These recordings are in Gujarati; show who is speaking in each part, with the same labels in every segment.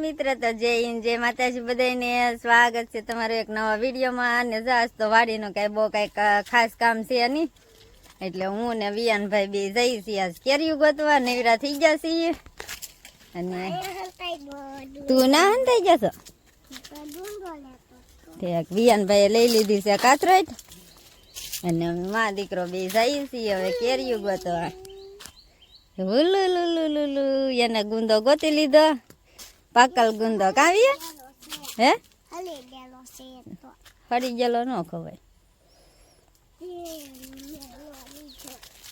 Speaker 1: મિત્ર, તો જય હિન્દ જય માતાજી બધાને સ્વાગત છે તમારો એક નવા વિડીયોમાં. અને જાસ તો વાડીનો કઈ બહુ કઈ ખાસ કામ છે નહીં, એટલે હું ને વિયાનભાઈ બે જઈ છીએ આજ કેરીયું ગોતવા. નેવરા થઈ ગયા છીએ. અને તું ના હંતાઈ ગયા છો? વિયાનભાઈ લઈ લીધી છે કાથરોટ, અને અમે મા દીકરો બે જઈએ છીએ હવે કેરીયું ગોતવા. હુલુલુલુલુલુ એને ગુંદો ગોતી લીધો, પાકલ ગુંદો કાવીએ હે ફરી ગયેલો ન ખવાય.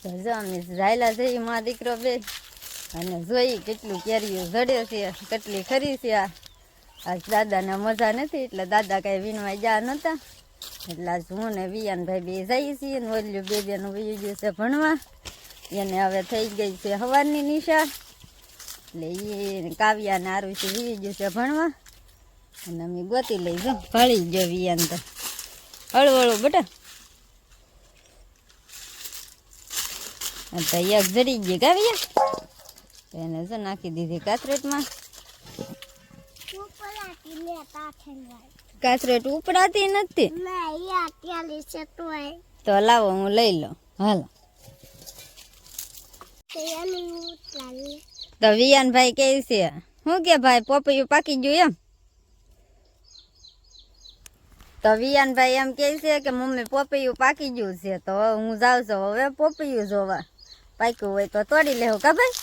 Speaker 1: તો જો અમે ઝાયલા જઈ મા દીકરો બે, અને જોઈ કેટલું કેરીયું જડે છે, કેટલી ખરી છે. આજ દાદાને મજા નથી એટલે દાદા કઈ વીણવા ગયા નતા, એટલે આજ હું ને વિયાનભાઈ બે જઈએ છીએ. ને ઓલ્યું બે બેનું વયું ગયું છે ભણવા, એને હવે થઈ ગઈ છે સવારની નિશાળ, એટલે એ કાવ્યા ને આરું છે વી ગયું છે ભણવા. અને અમે ગોતી લઈ જો ભળી ગયો વિયાન તો હળવું હળવું બેટા. તો એક જડી ગઈ કાવ્યા, એને જો નાખી દીધી કાથરેટમાં. કાથરેટ ઉપડાતી નથી તો લાવો હું લઈ લઉં. હાલો તો વિયાનભાઈ કે છે શું કે ભાઈ પોપૈયું પાકી ગયું એમ? તો વિયાનભાઈ એમ કે છે કે મમ્મી પોપૈયું પાકી ગયું છે, તો હું જાઉં છું હવે પોપૈયું જોવા. પાક્યું હોય તો તોડી લેવું કા ભાઈ,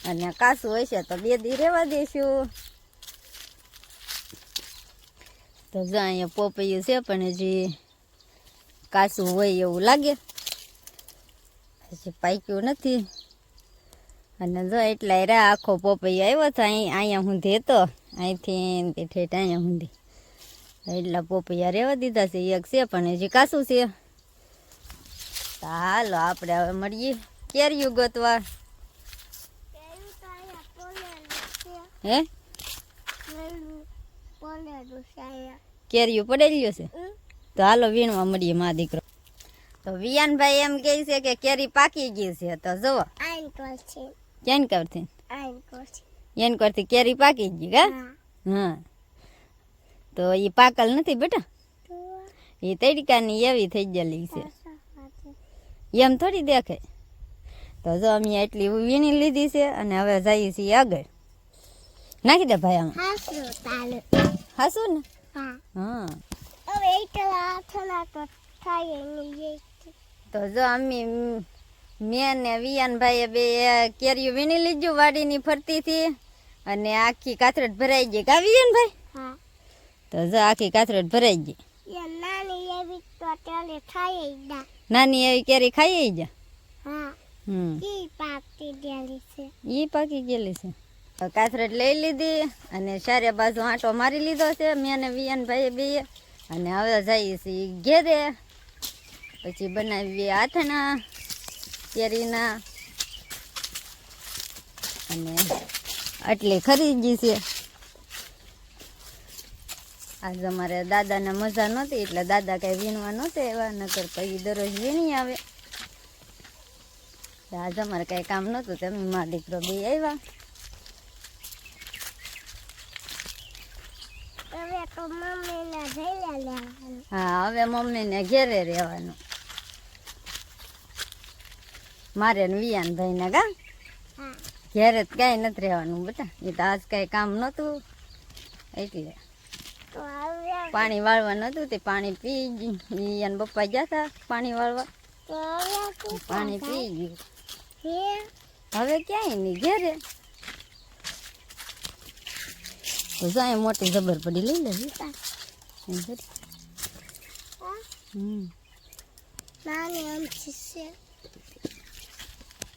Speaker 1: અને કાસું હોય છે તો 2 દી રહેવા દઈશું. તો જો અહીંયા પોપૈયું છે પણ હજી કાસું હોય એવું લાગે, હજી પાક્યું નથી. અને જો એટલાય રા આખો પોપૈયો આવ્યો હતો અહીંયા સુધી હતો, અહીંથી ઠેઠ અહીંયા સુધી એટલા પોપૈયા રહેવા દીધા છે. એક છે પણ હજી કાસું છે. તો હાલો આપણે હવે મળીએ કેરીયું ગોતવા. હે કેરીયું પડેલું છે તો હાલો વીણવા મળીએ મા દીકરો. તો વિયાનભાઈ એમ કહે છે કે કેરી પાકી ગઈ છે, તો જુઓ કેન કરતી એન કરતી કેરી પાકી ગઈ કા. હા તો એ પાકલ નથી બેટા, એ તડકાની એવી થઈ ગયેલી છે, એમ થોડી દેખાય. તો જો અમે એટલી વીણી લીધી છે, અને હવે જઈએ છીએ આગળ. નાખી દે ભાઈ આમાં હાસું ને. હા તો જો અમે મેં ને વિયાનભાઈએ બે કેરીયું વીણી લીધું વાડીની ફરતીથી, અને આખી કાથરટ ભરાઈ ગઈ કા વિયાનભાઈ? તો જો આખી કાથરટ ભરાઈ ગઈ. નાની એવી કેરી ખાઈ જા. ઈ પાકી ગયેલી છે. કાથરટ લઈ લીધી અને ચારે બાજુ આંટો મારી લીધો છે મેં ને વિયાનભાઈએ બે, અને હવે જઈએ છીએ ઘેરે. પછી બનાવીએ આથણા કેરીના, અને આટલી ખરીદી છે. આજ અમારે દાદાને મજા નહોતી એટલે દાદા કઈ વીણવા નહોતા એવા, નકર પછી દરરોજ વીણી આવે. આજ અમારે કઈ કામ નહોતું, તમે મા દીકરો બે આવ્યા. હા હવે મમ્મીને ઘેરે રહેવાનું, મારે ને વિયાનભાઈ ને કા ઘેરે જ કઈ નથી રહેવાનું બેટા. એ તો આજ કઈ કામ નહોતું એટલે પાણી વાળવા નતું, તે પાણી પી ગયું. વિયાન પપ્પા ગયા હતા પાણી વાળવા, પાણી પી ગયું. હવે ક્યાંય નહીં ઘેરે. તો જાય મોટી જબર પડી લઈ લે.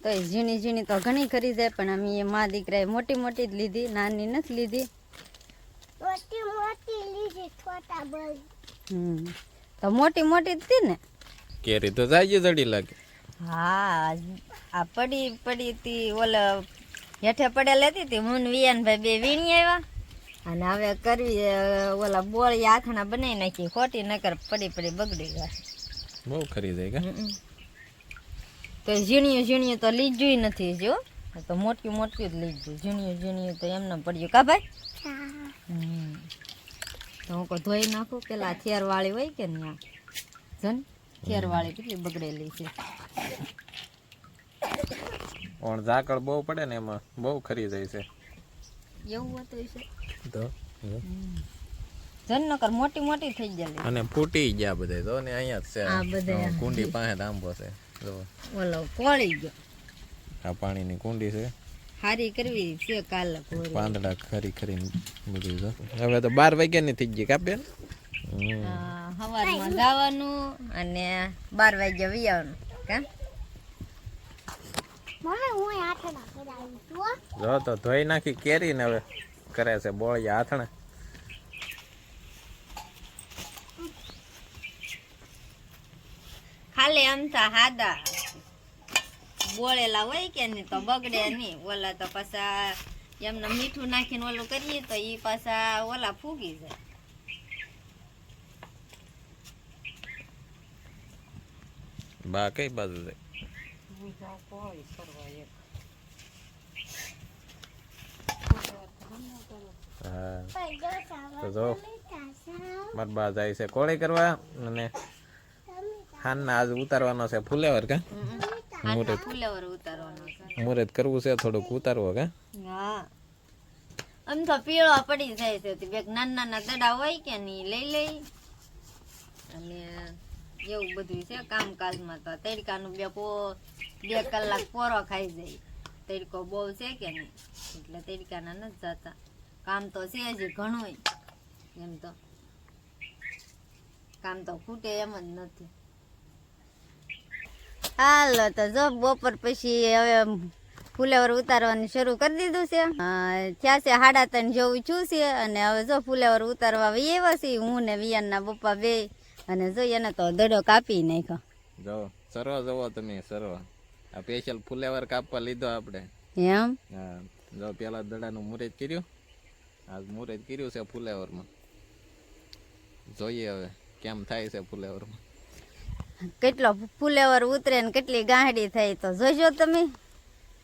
Speaker 1: તો ઝીણી ઝીણી તો ઘણી ખરી જાય, પણ અમે મા દીકરાએ મોટી મોટી જ લીધી, નાની નથી લીધી. તો મોટી મોટી જ હતી ને
Speaker 2: કેરી તો જાય જડી લાગે.
Speaker 1: હા આ પડી હતી ઓલા હેઠે પડેલ હતી તે હું વિયાનભાઈ બે વીણી આવ્યા, અને હવે કરવી ઓલા બોળી આથણા બનાવી નાખી. ખોટી નકર પડી બગડી ગયા.
Speaker 2: બહુ ખરી જાય કા.
Speaker 1: તો ઝીણિયું તો લીજ્યું નથી જો. તો મોટી મોટી જ લઈ ગયું, ઝીણિયું તો એમને પડ્યું કા ભાઈ. તો હું કોઈ ધોઈ નાખું પેલા થેરવાળી હોય કે ને જન થેરવાળી કેટલી બગડેલી છે.
Speaker 2: પણ ઝાકળ બહુ પડે ને એમાં બહુ ખરી જાય છે.
Speaker 1: એવું હતું છે
Speaker 2: તો
Speaker 1: જન નકર મોટી મોટી થઈ ગયેલી
Speaker 2: અને ફૂટી ગયા બધા તો ને અહીંયા જ છે. કુંડી પાસે આંબો છે જો
Speaker 1: ઓલો પોળી ગયો.
Speaker 2: આ પાણીની કુંડી છે,
Speaker 1: હારી કરવી છે કાલે
Speaker 2: પાંદડા ખરી ખરી બધું જો. હવે તો 12 વાગ્યાની થઈ ગઈ કાપે.
Speaker 1: સવારમાં જવાનું અને 12 વાગ્યા વિયાવાનું કા.
Speaker 2: જો તો ધોઈ નાખી કેરી ને હવે કરે છે બોળિયા હાથણે.
Speaker 1: ખાલી આમ તો હાદા બોળેલા હોય કે નહીં તો બગડે નહીં. ઓલા તો પાછા એમને મીઠું નાખીને ઓલું કરીએ તો એ પાછા ઓલા ફૂગી જાય.
Speaker 2: બા કઈ બાજુ જાય? હા તો જો મારા બા જાય છે કોળી કરવા અને હાનના આજ ઉતારવાનો છે ફુલેવર કા.
Speaker 1: ફુલેવર ઉતારવાનો છે.
Speaker 2: મુહૂર્ત કરવું છે થોડુંક ઉતારવો કા.
Speaker 1: હા આમ તો પીળો પડી જાય છે. બે નાના દડા હોય કે નહીં લઈ અને એવું બધું છે કામકાજમાં. તો તડકાનું 2 કલાક પોરો ખાઈ જાય. તડકો બહુ છે કે નહીં એટલે તડકાના નથી જતા. કામ તો છે જ ઘણું એમ તો કામ તો ખૂટે એમ જ નથી. હાલો તો જો બપોર પછી હવે ફુલેવર ઉતારવાનું શરૂ કરી દીધું છે. થયા છે 3:30 જેવું છું છે અને હવે જો ફુલેવર ઉતારવા આવ્યા છે હું ને વિયાનના પપ્પા બે. અને જો એને તો દડો કાપી નાખ્યો.
Speaker 2: જો સરવા જવો તમે સરવા. આ સ્પેશિયલ ફુલેવર કાપવા લીધો આપણે
Speaker 1: એમ.
Speaker 2: હા જો પેલા દડાનું મુહૂર્ત કર્યું, આજ મુહૂર્ત કર્યું છે ફુલેવરમાં. જોઈએ હવે કેમ થાય છે ફુલેવરમાં.
Speaker 1: કેટલો ફુલેવર ઉતરે ને કેટલી ગાંહડી થઈ તો જોજો તમે.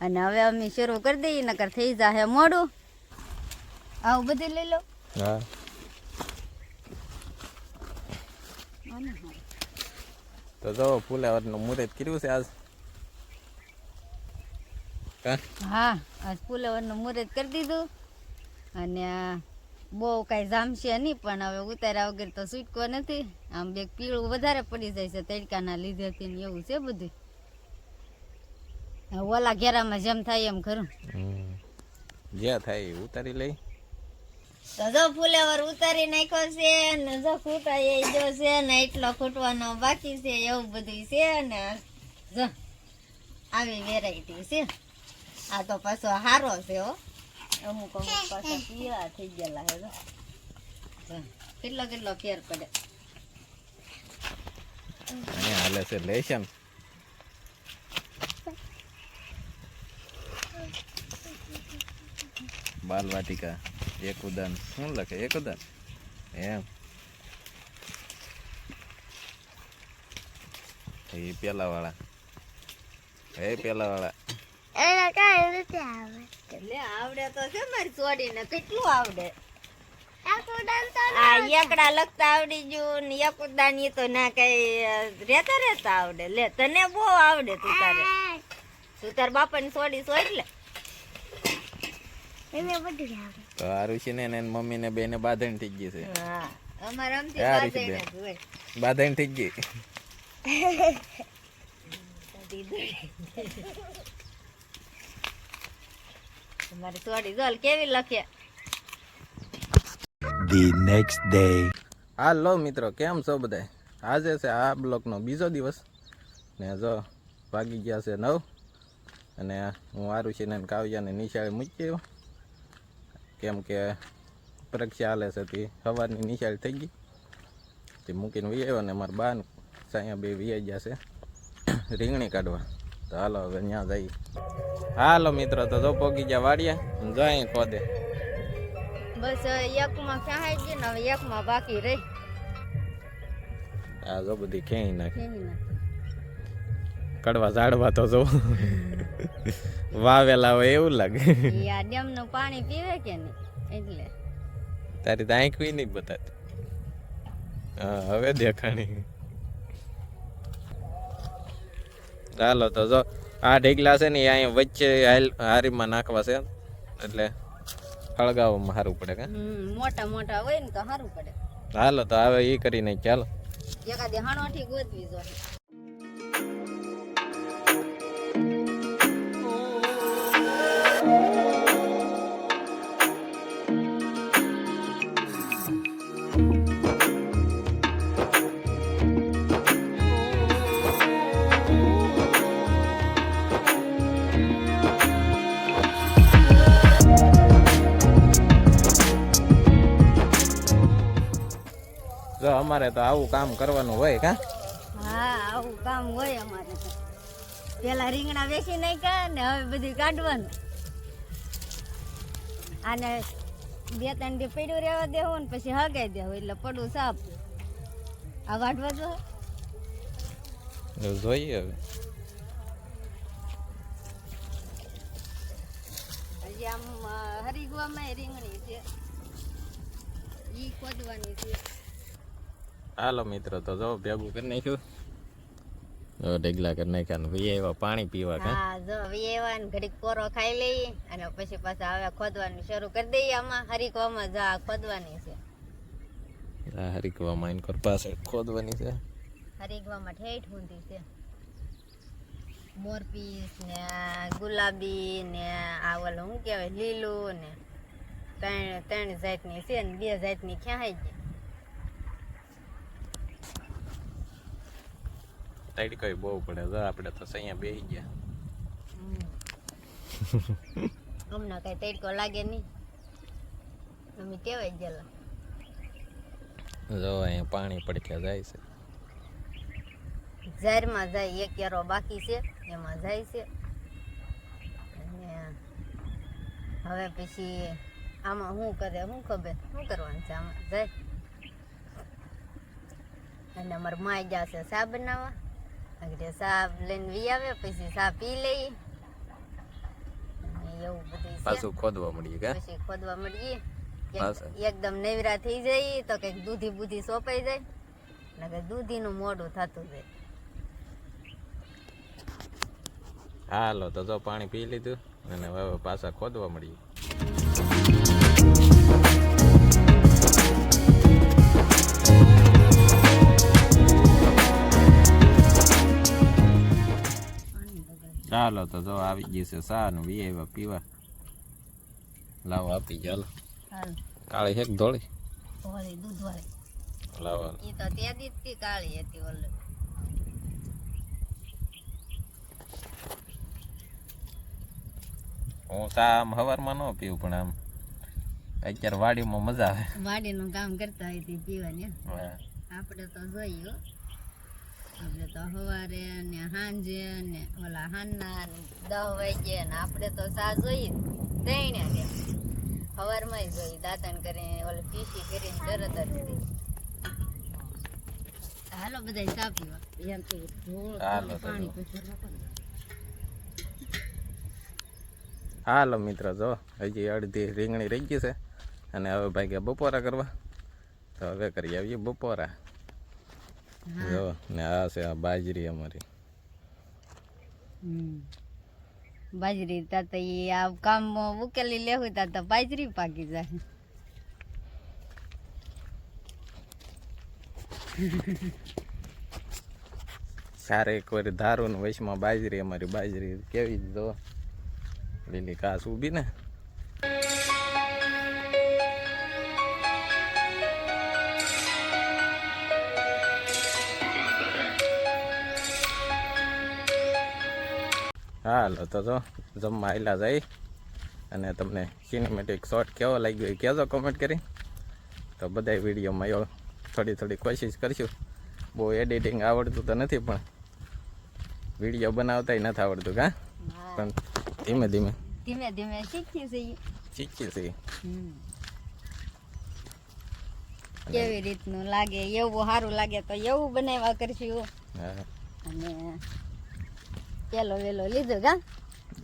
Speaker 1: અને હવે અમે શરૂ કરી દઈએ નકર થઈ જાહે મોડું. આવું બધું લઈ લો.
Speaker 2: હા તો જો ફુલેવરનું મુહૂર્ત કર્યું છે આજ.
Speaker 1: હા આજ ફુલેવરનું મુહૂર્ત કરી દીધું અને બહુ કાંઈ જામશે નહીં પણ હવે ઉતાર્યા વગર તો છૂટકો નથી. આમ બે પીળું વધારે પડી જાય છે તડકાના લીધેથી ને એવું છે બધું. ઓલા ઘેરામાં જેમ થાય એમ ખરું.
Speaker 2: જે થાય ઉતારી લઈ.
Speaker 1: તો જો ફુલેવર ઉતારી નાખ્યો છે ને જો ખૂટાઈ જો છે ને એટલો ખૂટવાનો બાકી છે એવું બધું છે. ને જો આવી વેરાયટી છે. આ તો પાછો હારો છે હો. અમુક પાછા પીળા થઈ ગયેલા હે. કેટલો ફેર પડે.
Speaker 2: અહીંયા હાલે છે લેશન. બાલ વાટિકા એક ઉદાન શું લખે? એક ઉદાન એમ. એ પેલા વાળા
Speaker 1: એટલે આવડે તો છે મારી છોડીને કેટલું આવડે. આ એકડા લખતા આવડી ગયું ને એક ઉદાની તો ના કઈ રેતા આવડે. લે તને બહુ આવડે. તું તાર બાપાની છોડી છો એટલે
Speaker 2: તો આરુષિ ને મમ્મી ને બેને બાંધણ થઈ ગઈ છે.
Speaker 1: હા અમારે આમથી
Speaker 2: બાંધણ થઈ ગઈ.
Speaker 1: તમારી છોડી જોલ કેવી લખે.
Speaker 3: The next day.
Speaker 2: હાલો મિત્રો કેમ છો બધા? આજે છે આ બ્લોકનો બીજો દિવસ ને જો વાગી ગયા છે 9 અને હું આરુષિને કાવ્યાને નિશાળે મૂકી આવ્યો કેમ કે પરીક્ષા હાલે છે. તે સવારની નિશાળ થઈ ગઈ તે મૂકીને વી આવ્યો ને મારા બા સાયા બે વી ગયા છે રીંગણી કાઢવા. તો હાલો હવે ત્યાં જઈએ. હાલો મિત્રો તો જો પોગી ગયા વાડિયા જાય ખોદે.
Speaker 1: બસ એકમાં સહાય ગઈ ને હવે એકમાં બાકી રહી.
Speaker 2: આ જો બધી ખેંચી નાખી કડવા ઝાડવા તો જો વાવેલા હોય એવું લાગે.
Speaker 1: ઈ આ ડેમ નું પાણી પીવે કે નહીં એટલે.
Speaker 2: તારી તો આંખ બી નહીં બતાતી. હા હવે દેખાણી. ચાલો તો જો આ ઢેગલા છે ને એ અહીંયા વચ્ચે હારીમાં નાખવા છે એટલે હળગાવવામાં સારું પડે કે
Speaker 1: મોટા મોટા હોય ને તો સારું પડે.
Speaker 2: હાલો તો હવે એ કરીને ચાલો
Speaker 1: એકાદી હાણોઠી ગોતવી જોઈએ.
Speaker 2: જો અમારે તો આવું કામ કરવાનું હોય કા.
Speaker 1: હા આવું કામ હોય અમારે તો. પેલા રીંગણા વેચી નાખ્યા ને હવે બધું કાઢવાનું. આને 2-3 દી પડ્યું રહેવા દેવું ને પછી હગાઈ દેવું એટલે પડું સાફ. આ વાટવા જો
Speaker 2: જોઈએ હવે
Speaker 1: હજી આમ હરીગવામાં રીંગણી છે ઈ ખોદવાની છે.
Speaker 2: હાલો મિત્રો તો જો ભેગું કરી નાખ્યું. ઢેગલા કરી નાખ્યા ભાઈ એવા પાણી પીવા કા.
Speaker 1: હા જો વીએવા ને ઘડીક કોરો ખાઈ લઈએ અને પછી પાછા હવે ખોદવાનું શરૂ કરી દઈએ. આમાં હરીકવામાં જા ખોદવાની છે.
Speaker 2: હરીકવામાં ઇનકોર પાસે ખોદવાની છે.
Speaker 1: હરીકવામાં ઠેઠ ઊંધી છે. મોરપીસ ને ગુલાબી ને આ ઓલું શું કહેવાય લીલું ને ત્રણ જાતની છે ને 2 જાતની ખ્યાઈ છે.
Speaker 2: તડકો બહુ પડે જો આપણે તો અહીંયા બેસી ગયા.
Speaker 1: હમણાં કઈ તડકો લાગે નહીં અમે ટેવાઈ ગયેલા.
Speaker 2: જો અહીંયા પાણી પડકે જાય છે.
Speaker 1: ઝારમાં જાય એક કેરો બાકી છે એમાં જાય છે. અને હવે પછી આમાં શું કરે શું ખબર શું કરવાનું છે આમાં જાય. અને અમારે માય જશે ચા બનાવવા. ચા લઈને વી આવે પછી ચા પી લઈએ. એવું બધું
Speaker 2: પાછું ખોદવા મળીએ કે
Speaker 1: પછી ખોદવા મળીએ. એકદમ નવરા થઈ જાય તો કઈક દૂધી બુધી સોંપાઈ જાય ને કઈ દૂધીનું મોઢું થતું જાય.
Speaker 2: હાલો તો જો પાણી પી લીધું અને હવે પાછા ખોદવા મળીએ. ચાલો તો જો આવી ગઈ છે ચા ને વી પીવા. લાવો આપી ચાલો. કાળી છે કે ધોળી?
Speaker 1: ધોળી દૂધવાળી.
Speaker 2: લાવો
Speaker 1: ઈ તો તે દીધી કાળી હતી ઓલે.
Speaker 2: હું ચા આમ સવારમાં ન પીવું પણ આમ અત્યારે વાડીમાં મજા આવે.
Speaker 1: વાડીનું કામ કરતા હોય તે પીવાની. આપણે તો જોઈએ આપણે તો સવારે ને સાંજે ને ઓલા હાંજના 10 વાગે ને આપણે તો ચા જોઈએ તઈને કે સવારમાં જોઈએ દાંતણ કરીને ઓલે પીસી કરીને તરત જ દે. હાલો બધા ચા પીવા એમ તો પાણી
Speaker 2: હાલો મિત્રો જો હજી અડધી રીંગણી રહી ગઈ છે અને હવે ભાઈ બપોરા કરવા તો હવે કરી આવીએ બપોરા. જો ને આ છે આ બાજરી અમારી.
Speaker 1: બાજરી તાતા ઈ આ કામ ઉકેલી લેવું તાતા બાજરી પાકી જાય.
Speaker 2: સારે એક વાર ધારું ને વચમાં બાજરી અમારી. બાજરી કેવી જો લીલી ઘાસ ઊભી ને. હાલો તો જો જમવા આવેલા જાય અને તમને સિનેમેટિક શોટ કેવો લાગ્યો એ કહેજો કમેન્ટ કરી. તો બધા વિડીયોમાં એવો થોડી કોશિશ કરશું. બહુ એડિટિંગ આવડતું તો નથી પણ વિડીયો બનાવતા નથી આવડતું કા. પણ ધીમે ધીમે શીખીએ છીએ.
Speaker 1: કેવી રીતનું લાગે એવું સારું લાગે તો એવું બનાવવા કરશું. અને પેલો વેલો લીધો કા.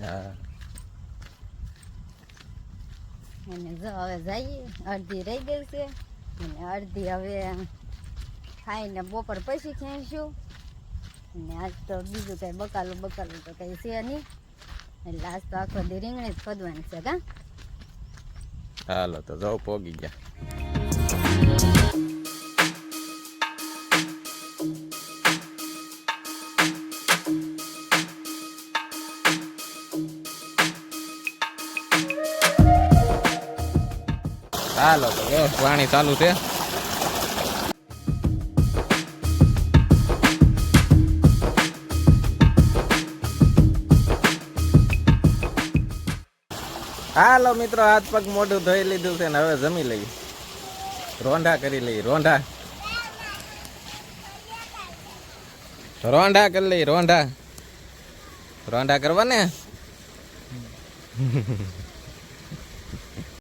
Speaker 2: હા
Speaker 1: અને જો હવે જઈએ, અડધી રહી ગઈ છે અને અડધી હવે ખાઈને બપોર પછી ખેંચશું. અને આજ તો બીજું કઈ બકાલું તો કઈ છે નહીં, એટલે આજ તો આખો દી રીંગણી જ ખોદવાની છે. કા
Speaker 2: હાલો તો જાઓ પોગી ગયા. હાલો તો પાણી ચાલુ છે. હાલો મિત્રો, હાથ પગ મોઢું ધોઈ લીધું છે ને હવે જમી લઈએ, રોંઢા કરી લઈએ. રોંઢા કરી લઈએ. રોંઢા કરવા ને